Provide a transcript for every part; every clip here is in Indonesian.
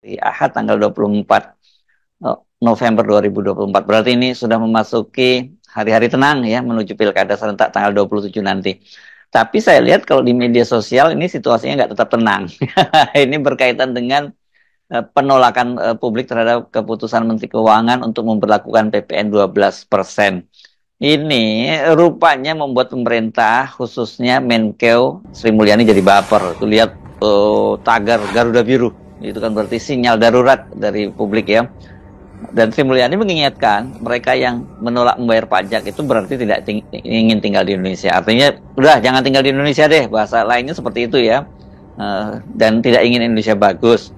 Di Ahad tanggal 24 November 2024. Berarti ini sudah memasuki hari-hari tenang ya menuju Pilkada serentak tanggal 27 nanti. Tapi saya lihat kalau di media sosial ini situasinya nggak tetap tenang. Ini berkaitan dengan penolakan publik terhadap keputusan Menteri Keuangan untuk memperlakukan PPN 12%. Ini rupanya membuat pemerintah khususnya Menkeu Sri Mulyani jadi baper. Tuh lihat tagar Garuda Biru. Itu kan berarti sinyal darurat dari publik ya. Dan Sri Mulyani mengingatkan mereka yang menolak membayar pajak itu berarti tidak ingin tinggal di Indonesia. Artinya udah jangan tinggal di Indonesia deh. Bahasa lainnya seperti itu ya. Dan tidak ingin Indonesia bagus.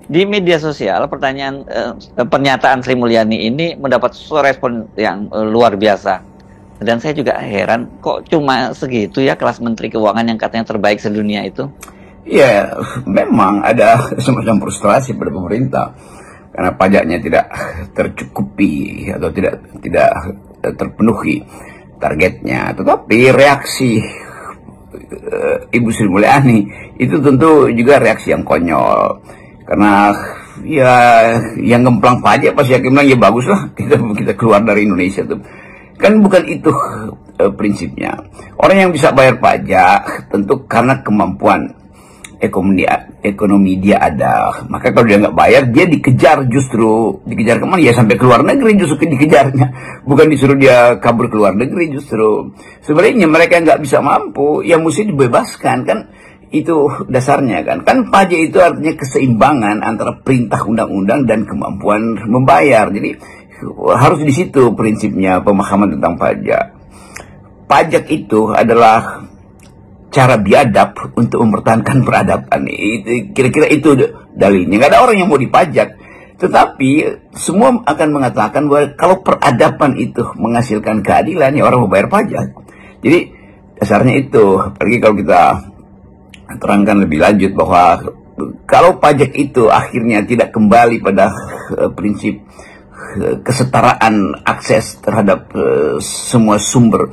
Di media sosial pernyataan Sri Mulyani ini mendapat respon yang luar biasa. Dan saya juga heran kok cuma segitu ya kelas Menteri Keuangan yang katanya terbaik sedunia itu. Ya, memang ada semacam frustrasi pada pemerintah karena pajaknya tidak tercukupi atau tidak terpenuhi targetnya. Tetapi reaksi Ibu Sri Mulyani itu tentu juga reaksi yang konyol karena ya yang ngemplang pajak pasti yakin bilang ya bagus lah kita keluar dari Indonesia tuh. Kan bukan itu prinsipnya. Orang yang bisa bayar pajak tentu karena kemampuan ekonomi dia ada. Maka kalau dia nggak bayar, dia dikejar kemana? Ya sampai ke luar negeri justru dikejarnya. Bukan disuruh dia kabur ke luar negeri justru. Sebenarnya mereka yang nggak bisa mampu, ya mesti dibebaskan kan. Itu dasarnya kan. Kan pajak itu artinya keseimbangan antara perintah undang-undang dan kemampuan membayar. Jadi harus di situ prinsipnya pemahaman tentang pajak. Pajak itu adalah cara biadab untuk mempertahankan peradaban. Kira-kira itu dalilnya. Nggak ada orang yang mau dipajak. Tetapi semua akan mengatakan bahwa kalau peradaban itu menghasilkan keadilan, ya orang mau bayar pajak. Jadi dasarnya itu. Apalagi kalau kita terangkan lebih lanjut bahwa kalau pajak itu akhirnya tidak kembali pada prinsip kesetaraan akses terhadap semua sumber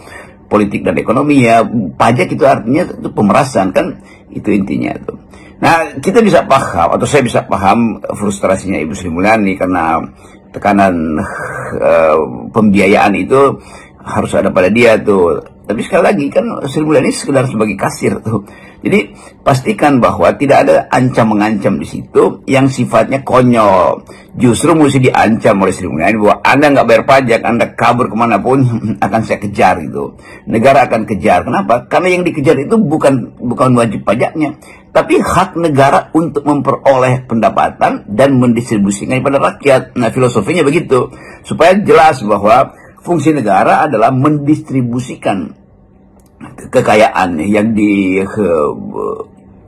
politik dan ekonomi, ya pajak itu artinya itu pemerasan kan, itu intinya itu. Nah kita bisa paham atau saya bisa paham frustrasinya Ibu Sri Mulyani karena tekanan pembiayaan itu harus ada pada dia tuh. Tapi sekali lagi kan Sri Mulyani sekedar sebagai kasir tuh. Jadi pastikan bahwa tidak ada ancam-mengancam di situ yang sifatnya konyol. Justru mesti diancam oleh Sri Mulyani bahwa Anda nggak bayar pajak, Anda kabur kemanapun akan saya kejar gitu. Negara akan kejar. Kenapa? Karena yang dikejar itu bukan wajib pajaknya, tapi hak negara untuk memperoleh pendapatan dan mendistribusikannya pada rakyat. Nah filosofinya begitu. Supaya jelas bahwa fungsi negara adalah mendistribusikan kekayaan yang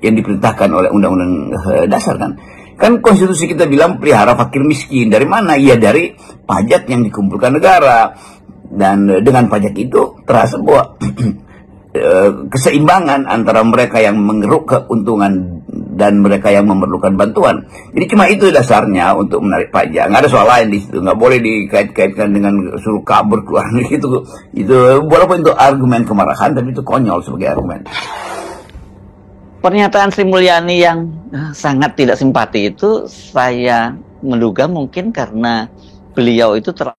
diperintahkan oleh undang-undang dasar kan. Kan konstitusi kita bilang pelihara fakir miskin. Dari mana? Ya dari pajak yang dikumpulkan negara. Dan dengan pajak itu terasa bahwa keseimbangan antara mereka yang mengeruk keuntungan dan mereka yang memerlukan bantuan. Jadi cuma itu dasarnya untuk menarik pajak. Nggak ada soal lain di situ. Nggak boleh dikait-kaitkan dengan suruh kabur keluar gitu. Itu walaupun itu argumen kemarahan, tapi itu konyol sebagai argumen. Pernyataan Sri Mulyani yang sangat tidak simpati itu saya menduga mungkin karena beliau itu